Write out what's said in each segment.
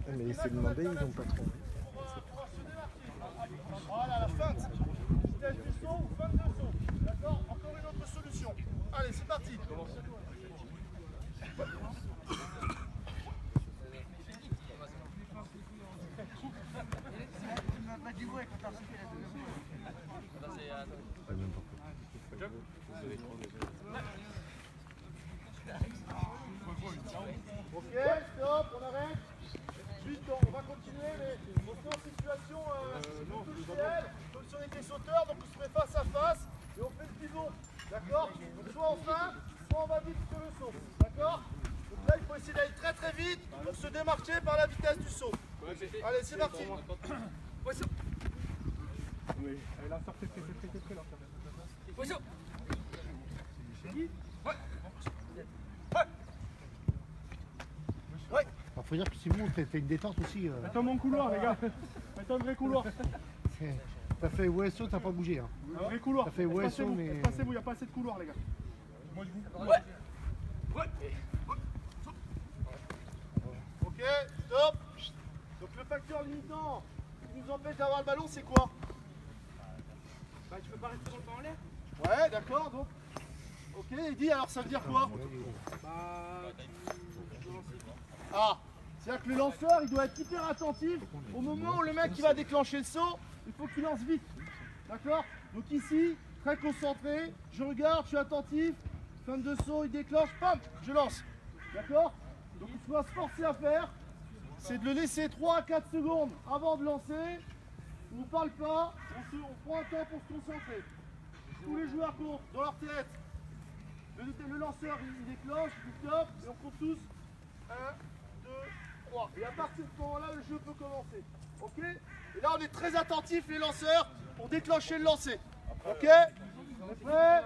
Mais c'est demandé, ils n'ont pas trop. Voilà la feinte. Vitesse du saut ou feinte de saut. D'accord? Encore une autre solution. Allez, c'est parti. Ok, stop, on arrête. Juste, on va continuer, mais on se met en situation réelle, comme si on était sauteur, donc on se met face à face et on fait le pivot. D'accord? Donc soit on feinte, soit on va vite sur le saut. D'accord? Donc là, il faut essayer d'aller très très vite pour se démarquer par la vitesse du saut. Allez, c'est parti. Oui, là, sortez, là. Position. Alors, faut dire que Simon, t'as une détente aussi. Attends mon couloir, les gars. Faites un vrai couloir. T'as fait OSO, t'as pas bougé. Hein. Un vrai couloir. T'as fait OSO, mais. Espacez-vous, il n'y a pas assez de couloir, les gars. Moi, je vous. Ok, stop. Donc le facteur limitant qui nous empêche d'avoir le ballon, c'est quoi? Bah, tu peux pas rester longtemps en l'air. Ouais, d'accord, donc. Ok, il dit alors ça veut dire quoi? Ah, c'est-à-dire que le lanceur, il doit être hyper attentif au moment où le mec qui va déclencher le saut, il faut qu'il lance vite. D'accord? Donc ici, très concentré, je regarde, je suis attentif, fin de saut, il déclenche, pam, je lance. D'accord? Donc ce qu'on va se forcer à faire, c'est de le laisser 3 à 4 secondes avant de lancer. On ne parle pas, on prend un temps pour se concentrer. Tous les joueurs courent dans leur tête. Le lanceur, il déclenche, il stop, et on court tous. 1, 2, 3. Et à partir de ce moment-là, le jeu peut commencer. Ok? Et là, on est très attentifs, les lanceurs, pour déclencher le lancer. Ok? On est prêts?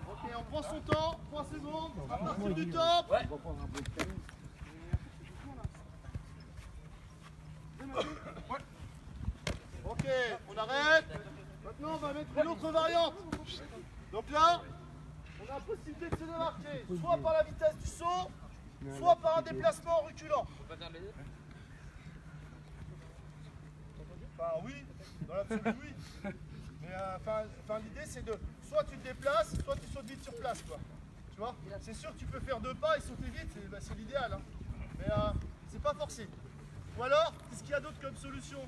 Ok, on prend son temps, 3 secondes, à partir du top. Ok, on arrête. Maintenant, on va mettre une autre variante. Donc là, on a la possibilité de se démarquer, soit par la vitesse du saut, soit par un déplacement en reculant. Enfin oui, dans l'absolu oui. Mais l'idée c'est de, soit tu te déplaces, soit tu sautes vite sur place, quoi. Tu vois? C'est sûr que tu peux faire 2 pas et sauter vite, c'est l'idéal. Hein. Mais c'est pas forcé. Ou alors, qu'est-ce qu'il y a d'autre comme solution?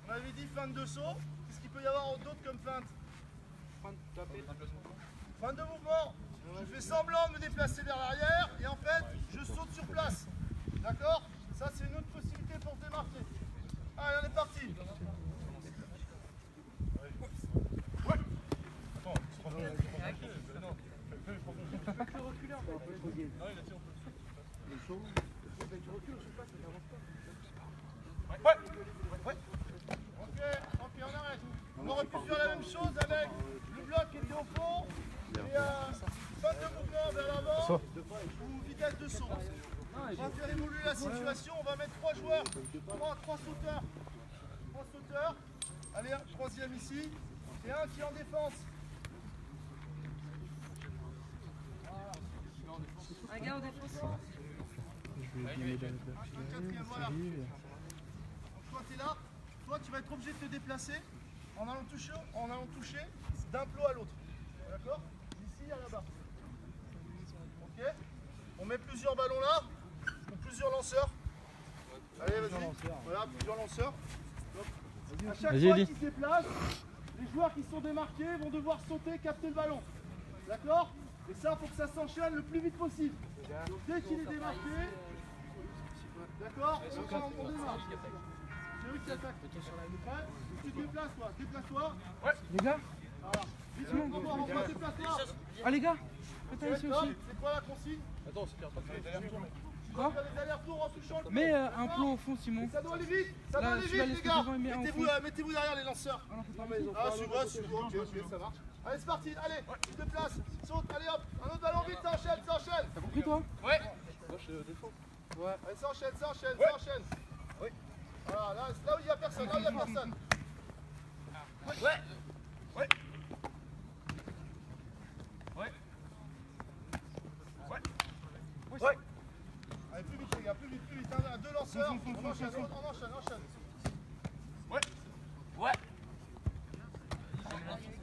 On avait dit feinte de saut. Qu'est-ce qu'il peut y avoir d'autre comme feinte? Feinte de mouvement. Je fais semblant de me déplacer vers l'arrière et en fait, je saute sur place. D'accord? Ça, c'est une autre possibilité pour se démarquer. Allez, on est parti. Ok, on arrête. On aurait pu faire la même chose avec le bloc qui était au fond et fin de mouvement vers l'avant ou vitesse de saut. On va faire évoluer la situation, on va mettre 3 joueurs, 3 sauteurs. 3 sauteurs. Allez, un troisième ici et un qui est en défense. Un gars en défense. Quatrième, voilà. Donc toi tu es là, toi tu vas être obligé de te déplacer en allant toucher d'un plot à l'autre. D'accord? D'ici à là-bas. Ok? On met plusieurs ballons là, ou plusieurs lanceurs. Allez, vas-y. Voilà, plusieurs lanceurs. À chaque fois qu'ils se déplacent, les joueurs qui sont démarqués vont devoir sauter, capter le ballon. D'accord? Et ça, il faut que ça s'enchaîne le plus vite possible. Donc dès qu'il est démarqué, d'accord, on démarre. J'ai vu que t'attaques. Tu te déplaces, toi. Déplace-toi. Ouais. Les gars. Voilà. Vite, on va déplacer. Ah, les gars. Faites ici aussi. C'est quoi la consigne? Attends, c'est faire des allers-retours. Quoi? Des allers-retours en touchant le plomb. Mets un plomb au fond, Simon. Ça doit aller vite. Ça doit aller vite, les gars. Mettez-vous derrière les lanceurs. Ah, c'est vrai, c'est bon. Ok, ça marche. Allez, c'est parti. Allez, tu te déplaces. Saute. Allez, hop. Un autre ballon vite. Ça enchaîne. T'as compris, toi? Ouais. Moi, je défends. Ouais. Allez, ça enchaîne. Oui. Voilà, là où il n'y a personne. Ouais. défenseur. On enchaîne. Ouais. Ouais.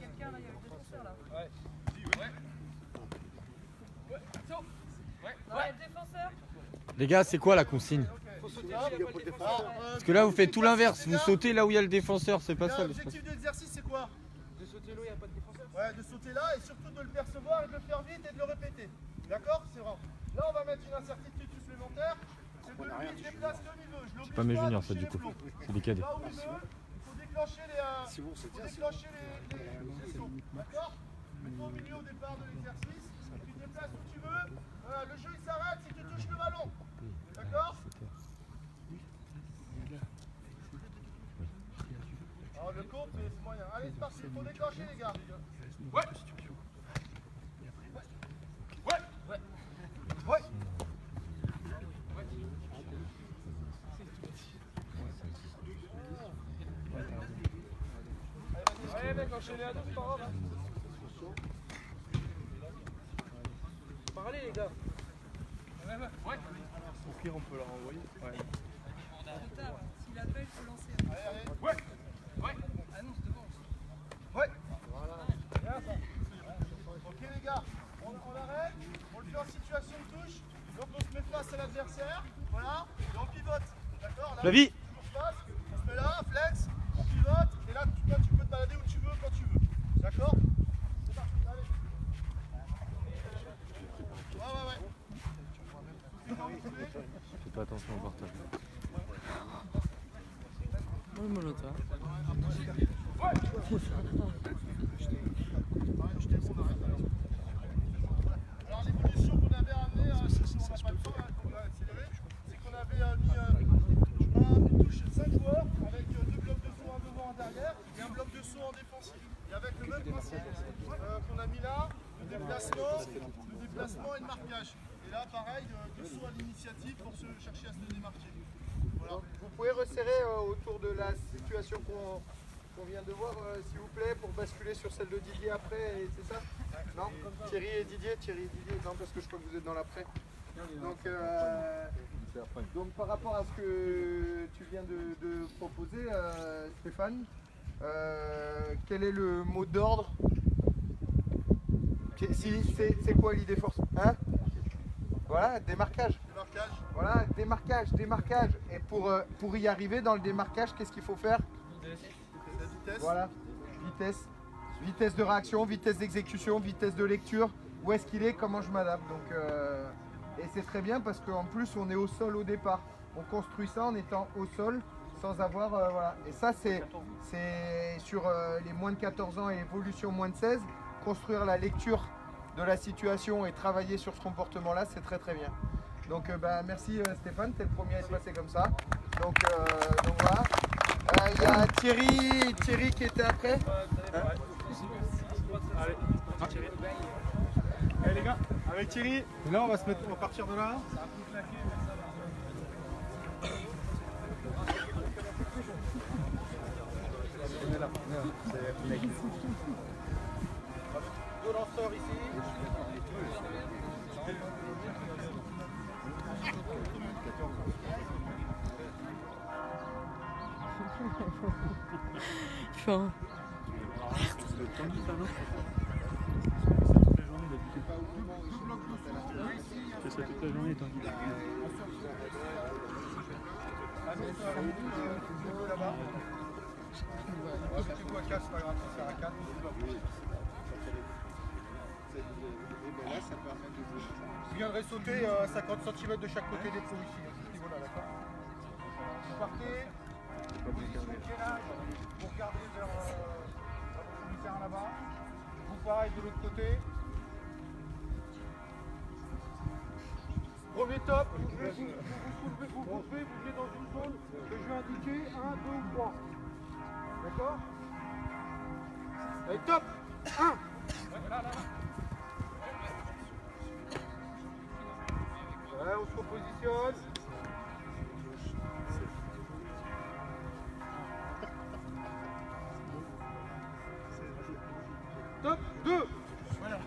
Quelqu'un là, il y a le défenseur là. Ouais. Non, il y a le défenseur. Les gars, c'est quoi la consigne? Parce que là, vous faites tout l'inverse. Vous sautez là où il y a le défenseur. C'est pas ça. L'objectif de l'exercice, c'est quoi? De sauter l'eau, il n'y a pas de défenseur. Ouais, de sauter là et surtout de le percevoir et de le faire vite et de le répéter. D'accord? C'est vrai. Là, on va mettre une incertitude supplémentaire. C'est que lui, il se déplace comme il veut. Je l'oblige pas mes juniors, à ça, toucher du coup. les plombs. C'est des cadets. Là où il veut, il faut déclencher les sauts. D'accord? Mets-toi au milieu au départ de l'exercice. Tu te déplaces où tu veux. Voilà, le jeu, il s'arrête si tu touches le ballon. D'accord? Alors, le compte, c'est moyen. Allez, c'est parti. Il faut déclencher, les gars. Ouais. Ouais. Ouais, mec, enchaînez à deux, c'est pas grave. Hein. Parlez, les gars. Ouais. Au pire, on peut la renvoyer. Ouais. S'il appelle, il faut lancer. Allez. Ouais. Ah non, c'est devant. Ouais. Voilà. Bien ça. Ok les gars, on arrête, on le fait en situation de touche, donc on se met face à l'adversaire, voilà, et on pivote. D'accord? Là, Flavie. on se passe, on se met là, flex, on pivote, et là toi, tu peux te balader où tu veux quand tu veux. D'accord? C'est parti, allez. Ouais. Fais pas attention au portable. Ouais, molota. Alors l'évolution qu'on avait amenée, on n'a pas le temps, qu'on va accélérer, c'est qu'on avait mis une touche de 5 joueurs avec 2 blocs de saut, un devant, un derrière et un bloc de saut en défensif. Et avec le même principe qu'on a mis là, le déplacement et le marquage. Et là pareil, 2 sauts à l'initiative pour se chercher à se démarquer. Voilà. Vous pouvez resserrer autour de la situation qu'on vient de voir, s'il vous plaît, pour basculer sur celle de Didier après, c'est ça? Non? Thierry et Didier, non, parce que je crois que vous êtes dans l'après. Donc par rapport à ce que tu viens de proposer, Stéphane, quel est le mot d'ordre? C'est quoi l'idée force? Hein? Voilà, démarquage. Voilà, démarquage. Et pour y arriver dans le démarquage, qu'est-ce qu'il faut faire? Vitesse. Voilà, vitesse de réaction, vitesse d'exécution, vitesse de lecture. Où est-ce qu'il est? Comment je m'adapte? Donc, et c'est très bien parce qu'en plus on est au sol au départ. On construit ça en étant au sol sans avoir... voilà. Et ça c'est sur les moins de 14 ans et évolution moins de 16. Construire la lecture de la situation et travailler sur ce comportement-là, c'est très très bien. Donc merci Stéphane, t'es le premier à être passé comme ça. Donc voilà. Il y a Thierry qui était après. Allez les gars, avec Thierry, et là on va partir de là. Deux lanceurs ici. Il fait un... C'est ça toute la journée, tendu. Je viendrai sauter 50 cm de chaque côté des trous ici, à ce niveau-là, d'accord? Vous partez, position de gainage, vous regardez vers le commissaire là-bas. Vous pareil de l'autre côté. Premier top, vous groupez, vous venez dans une zone que je vais indiquer 1, 2 ou 3. D'accord? Allez, top 1. Ouais, on se repositionne. Top 2. Voilà.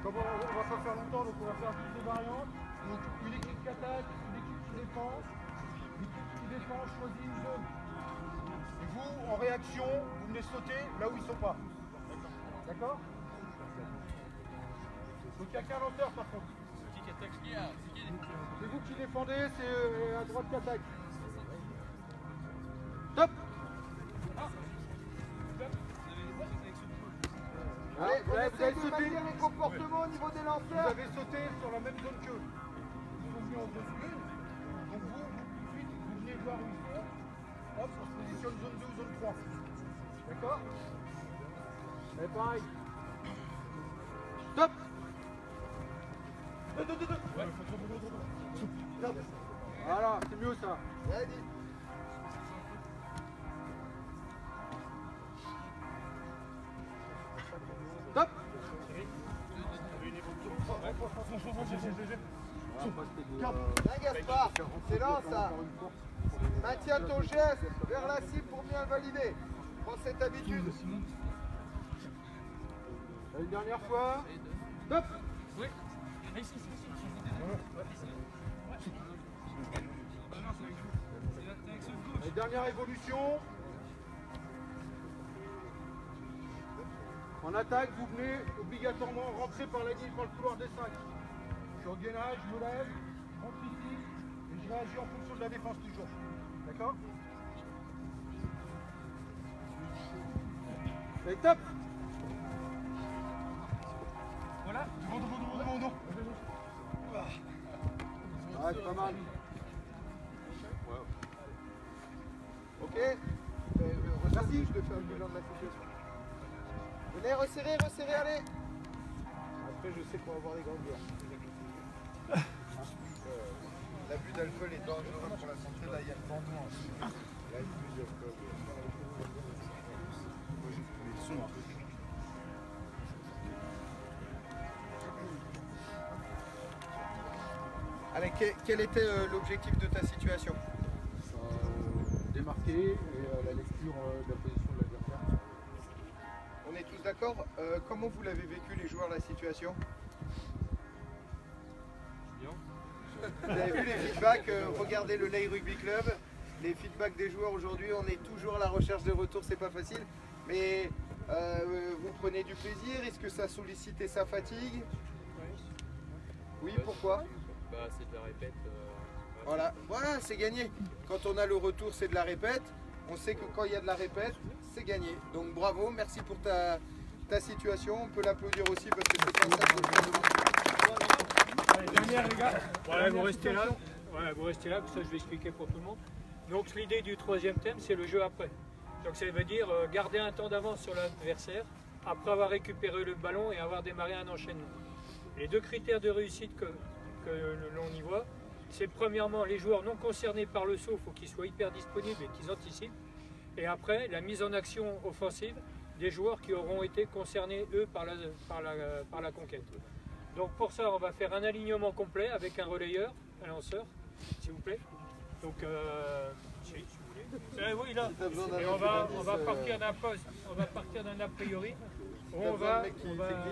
Comme on va pas faire longtemps, donc on va faire juste des variantes. Donc une équipe qui attaque, une équipe qui défense. L'équipe qui défense choisit une zone. Et vous, en réaction, vous venez sauter là où ils sont pas. D'accord? Donc il n'y a qu'un lanceur par contre. C'est vous qui défendez, c'est à droite qui attaque. Top! Allez, on vous avez essaie de sauté. maintenir les comportements au niveau des Vous lanceurs. avez sauté sur la même zone qu'eux. Ils sont venus en zone 1. Donc vous, tout de suite, vous venez voir où ils sont. Hop, on se positionne zone 2 ou zone 3. D'accord? Et pareil. Top! Voilà, c'est mieux ça. Ready. Top! Bien Gaspard, excellent ça. Maintiens ton geste vers la cible pour bien valider. Prends cette habitude. Une dernière fois. Top! Et dernière évolution. En attaque, vous venez obligatoirement rentrer par la ligne, par le couloir des 5. Je suis au gainage, je me lève, je rentre ici, et je réagis en fonction de la défense toujours. D'accord? Et top! Voilà. Devant. Ah, c'est pas mal. Ok. Merci. Je vais faire le bilan de la situation. Venez, resserrez, allez. Après, je sais qu'on va avoir des grandes bières. L'abus d'alcool est dangereux pour la santé. Là, il y a le tendon. Il y a plusieurs Allez, quel était l'objectif de ta situation? Démarquer et la lecture de la position de l'adversaire. On est tous d'accord. Comment vous l'avez vécu les joueurs la situation? Vous avez vu les feedbacks, regardez le Lay Rugby Club, les feedbacks des joueurs aujourd'hui, on est toujours à la recherche de retour, c'est pas facile, mais vous prenez du plaisir, est-ce que ça sollicite sa fatigue? Oui, pourquoi? C'est de la répète. Voilà, c'est gagné. Quand on a le retour, c'est de la répète. On sait que quand il y a de la répète, c'est gagné. Donc bravo, merci pour ta situation. On peut l'applaudir aussi parce que c'est comme ça que je demande. Allez, dernière les gars. Voilà, vous restez là. Voilà, vous restez là, ça je vais expliquer pour tout le monde. Donc l'idée du troisième thème, c'est le jeu après. Donc ça veut dire garder un temps d'avance sur l'adversaire, après avoir récupéré le ballon et avoir démarré un enchaînement. Les deux critères de réussite que l'on y voit, c'est premièrement les joueurs non concernés par le saut, il faut qu'ils soient hyper disponibles et qu'ils anticipent. Et après, la mise en action offensive des joueurs qui auront été concernés, eux, par la conquête. Donc pour ça, on va faire un alignement complet avec un relayeur, un lanceur, s'il vous plaît. Donc, si vous voulez. Oui, là. Et on va partir d'un poste, on va partir d'un a priori, où on va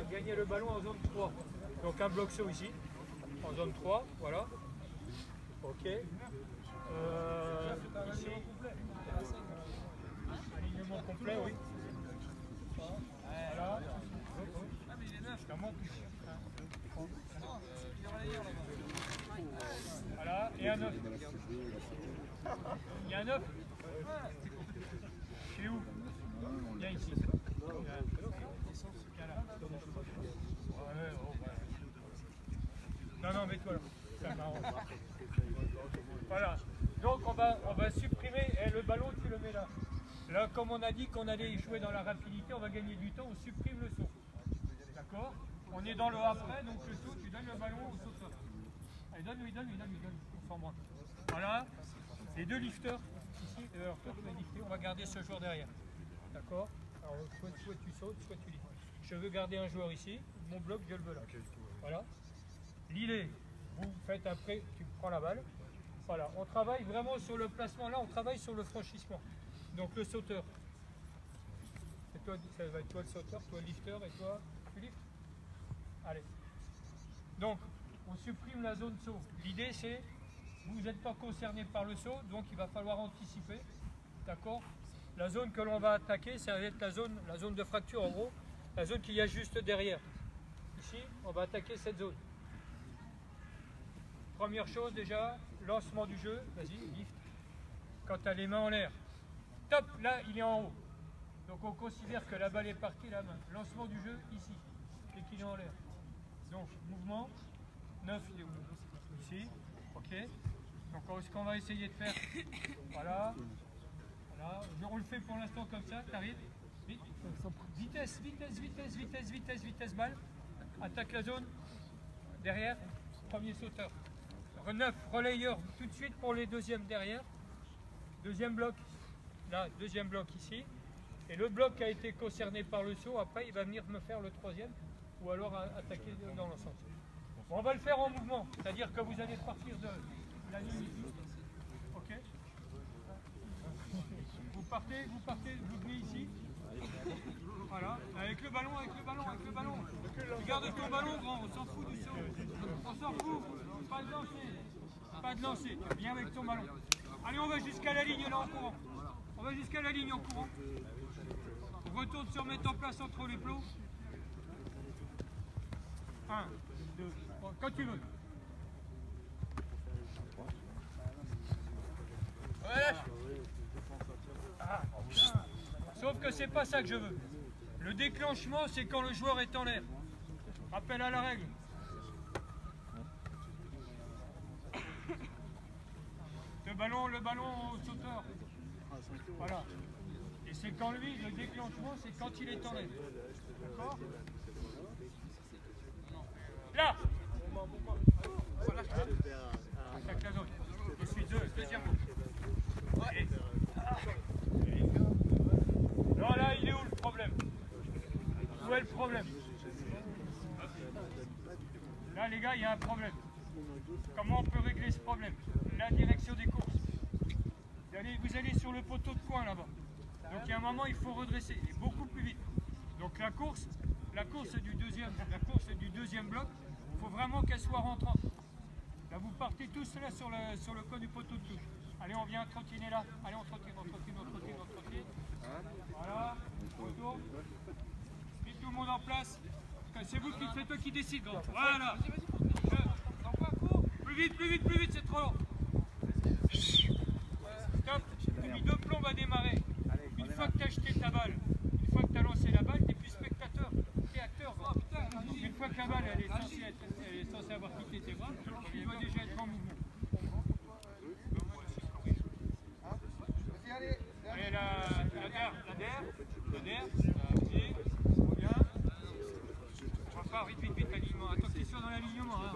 gagner le ballon en zone 3. Donc un bloc saut ici, en zone 3, voilà. Ok. Ici. Alignement complet, oui. Voilà. Voilà, et un 9. Il y a un 9. Chez où? Viens ici. Non, mets-toi là. Ça m'arrange. Voilà. Donc on va supprimer le ballon, tu le mets là. Là, comme on a dit qu'on allait jouer dans la rapidité, on va gagner du temps, on supprime le saut. D'accord? On est dans le après, donc le saut, tu donnes le ballon au sauteur. Allez, donne-lui, on s'en branle. Voilà. Les deux lifters, ici, toi tu vas lifter, on va garder ce joueur derrière. D'accord? Alors, soit tu sautes, soit tu liftes. Je veux garder un joueur ici, mon bloc, je le veux là. Voilà. L'idée, vous faites après, tu prends la balle. Voilà, on travaille vraiment sur le placement là, on travaille sur le franchissement. Donc le sauteur. Toi, ça va être toi le sauteur, toi le lifter et toi, tu liftes. Allez. Donc, on supprime la zone saut. L'idée, c'est, vous n'êtes pas concerné par le saut, donc il va falloir anticiper. D'accord? La zone que l'on va attaquer, ça va être la zone de fracture, en gros, la zone qu'il y a juste derrière. Ici, on va attaquer cette zone. Première chose déjà, lancement du jeu. Vas-y, lift. Quand tu as les mains en l'air. Top, là, il est en haut. Donc on considère que la balle est partie, la main. Lancement du jeu, ici, et qu'il est en l'air. Donc, mouvement, 9, il est où? Ici, ok. Donc ce qu'on va essayer de faire, voilà. Voilà. On le fait pour l'instant comme ça, t'arrives. Vitesse, vitesse, vitesse, vitesse, vitesse, vitesse, balle. Attaque la zone. Derrière, premier sauteur. 9, relayeur tout de suite pour les deuxièmes derrière. Deuxième bloc, là, deuxième bloc ici. Et le bloc qui a été concerné par le saut, après il va venir me faire le troisième ou alors attaquer dans l'ensemble. Bon, on va le faire en mouvement, c'est-à-dire que vous allez partir de la ligne ici. Ok. Vous partez, vous venez ici. Voilà, avec le ballon, avec le ballon, avec le ballon. Tu gardes ton ballon, grand, on s'en fout du saut. On s'en fout, pas de lancer. Pas de lancer, viens avec ton ballon. Allez, on va jusqu'à la ligne là en courant. On va jusqu'à la ligne en courant. On retourne se remettre en place entre les plots. 1, 2, 3, quand tu veux. Ouais. Ah, sauf que c'est pas ça que je veux. Le déclenchement, c'est quand le joueur est en l'air. Rappel à la règle. Le ballon au sauteur. Voilà. Et c'est quand lui, le déclenchement, c'est quand il est en l'air. D'accord? Là! Voilà. Attaque la zone. Je suis deuxième. Et... Non, là, il est où le problème? Où est le problème? Là, les gars, il y a un problème. Comment on peut régler ce problème? La direction des courses. Vous allez sur le poteau de coin là-bas. Donc il y a un moment, il faut redresser, et beaucoup plus vite. Donc la course du deuxième bloc, il faut vraiment qu'elle soit rentrante. Là, vous partez tous là sur le coin du poteau de touche. Allez, on vient trottiner là. Allez, on trottine, on trottine, on trottine, on trottine. Voilà, retour. Mettez tout le monde en place. C'est toi qui décide, grand. Voilà. Plus vite, plus vite, plus vite, c'est trop long. Stop. Et puis deux plombs va démarrer. Une fois que tu as jeté ta balle, une fois que tu as lancé la balle, tu n'es plus spectateur, tu es acteur. Une fois que la balle elle est censée avoir quitté tes bras, tu dois déjà être en mouvement. Allez, la der, bien. On va pas, vite, alignement. Attends que tu sois dans l'alignement. Hein.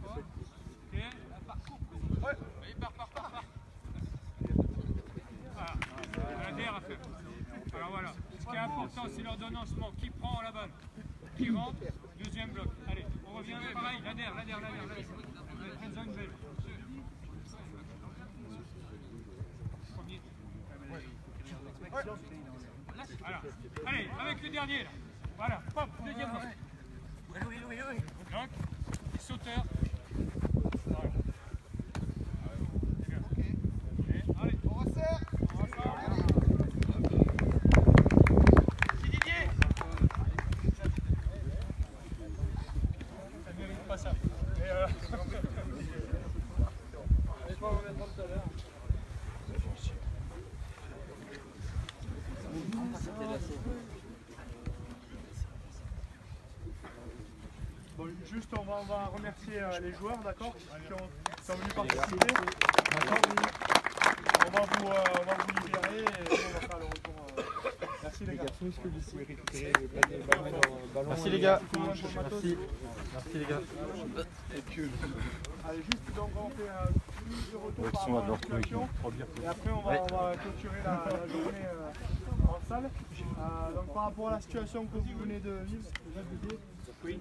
Ok. Allez, part. Voilà, la der à faire. Alors voilà, ce qui est important, c'est l'ordonnancement. Qui prend la balle? Qui rentre? Deuxième bloc. Allez, on revient pareil, la der. Très zone belle. Premier. Voilà. Allez, avec le dernier là. Voilà, pop, deuxième bloc. Donc, les sauteurs. Voilà. Allez, on resserre. C'est Didier. Ça ne mérite pas ça. Mais pas en mettre tout à l'heure. Bon, juste on va remercier les joueurs, d'accord, qui sont venus participer. D'accord. On va vous libérer et on va faire le retour. Merci les gars. Est-ce que vous pouvez récupérer le ballon? Merci les gars. Merci les gars. Allez, juste donc on fait un petit retour par rapport à la situation. Et après on va clôturer la journée en salle. Donc par rapport à la situation que vous venez de vivre, oui.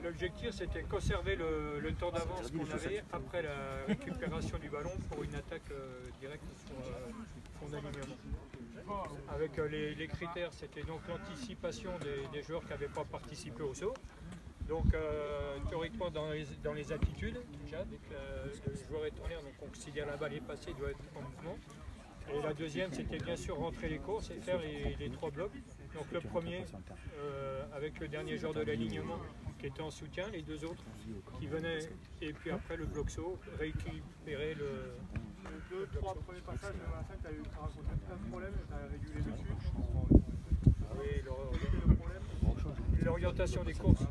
L'objectif c'était conserver le temps d'avance qu'on avait après la récupération du ballon pour une attaque directe sur son alignement. Avec les critères, c'était donc l'anticipation des joueurs qui n'avaient pas participé au saut. Donc théoriquement dans les attitudes, déjà, dès que le joueur est en l'air, donc on considère la balle est passée, il doit être en mouvement. Et la deuxième, c'était bien sûr rentrer les courses et faire les 3 blocs. Donc le premier, avec le dernier joueur de l'alignement qui était en soutien, les 2 autres qui venaient, et puis après le bloc saut, récupérer le... Les 2-3 premiers passages, même à la fin, tu as rencontré plein de problèmes, tu as régulé dessus. Oui, l'orientation des courses,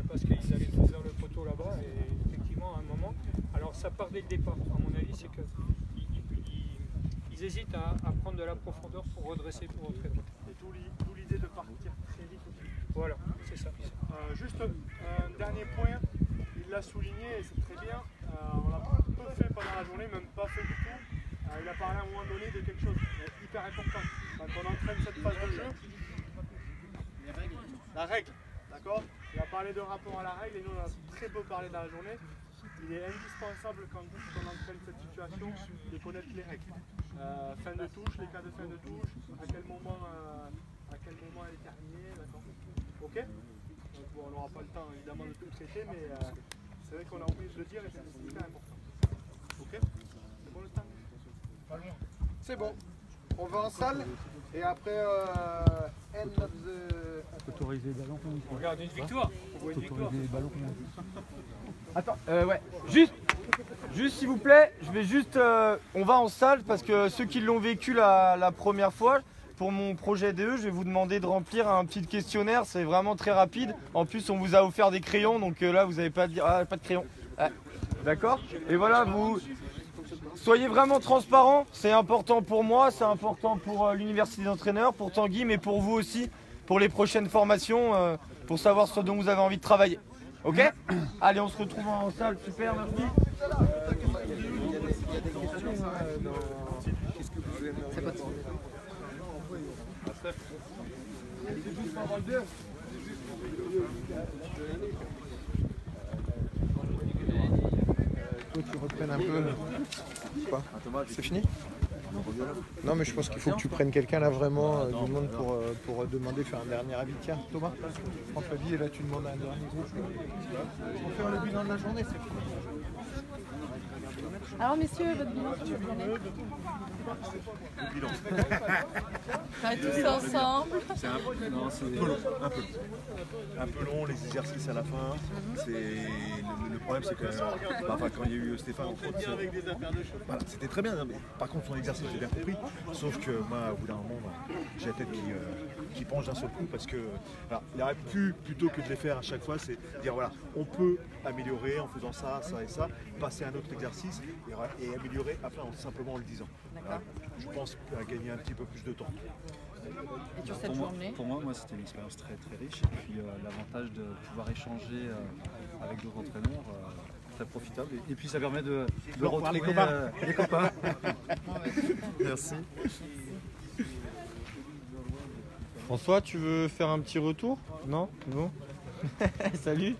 parce qu'ils allaient tous vers le poteau là-bas, et effectivement à un moment, alors ça part dès le départ, à mon avis, c'est qu'ils hésitent à prendre de la profondeur pour redresser, pour rentrer vite. Et d'où l'idée de partir très vite aussi. Voilà, c'est ça. Juste un dernier point, il l'a souligné et c'est très bien, on l'a peu fait pendant la journée, même pas fait du tout. Il a parlé à un moment donné de quelque chose hyper important. Quand on entraîne cette phase de jeu, la règle, d'accord? Il a parlé de rapport à la règle et nous on a très peu parlé dans la journée. Il est indispensable quand on entraîne cette situation de connaître les règles. Fin de touche, les cas de fin de touche, à quel moment elle est terminée, d'accord? Ok? Donc, bon, on n'aura pas le temps évidemment de tout traiter, mais c'est vrai qu'on a oublié de le dire et c'est hyper important. Ok? C'est bon le temps? Pas loin. C'est bon. On va en salle et après end of the... Autoriser les ballons comme On regarde une victoire. On voit une victoire. les ballons comme Attends, ouais. Juste s'il vous plaît, je vais juste... on va en salle parce que ceux qui l'ont vécu la première fois, pour mon projet DE, je vais vous demander de remplir un petit questionnaire, c'est vraiment très rapide. En plus, on vous a offert des crayons, donc là, vous n'avez pas à dire... Ah, pas de crayon. Ah, d'accord? Et voilà, vous... Soyez vraiment transparents, c'est important pour moi, c'est important pour l'université d'entraîneurs, pour Tanguy, mais pour vous aussi, pour les prochaines formations, pour savoir ce dont vous avez envie de travailler. Ok? Allez, on se retrouve en salle, super, merci. Tu reprennes un peu. C'est fini? Non, mais je pense qu'il faut que tu prennes quelqu'un là vraiment du monde pour demander, faire un dernier avis. Tiens, Thomas, prends ta vie et là tu demandes un dernier groupe. Pour faire le bilan de la journée, c'est fini. Alors messieurs, votre bilan de la journée. Tous ensemble. C'est un peu long, un peu long, les exercices à la fin. Le problème c'est que quand il y a eu Stéphane, voilà, c'était très bien. Mais par contre son exercice j'ai bien compris. Sauf que moi au bout d'un moment j'ai la tête qui penche d'un seul coup parce que voilà, il aurait pu, plutôt que de les faire à chaque fois, c'est dire voilà, on peut améliorer en faisant ça, ça et ça, passer à un autre exercice et améliorer après simplement en le disant. Voilà, je pense à gagner un petit peu plus de temps. Et sur cette journée? Pour moi, c'était une expérience très très riche et puis l'avantage de pouvoir échanger avec d'autres entraîneurs, très profitable et puis ça permet de retrouver les copains. Merci. François, tu veux faire un petit retour? Non? Bon. Salut.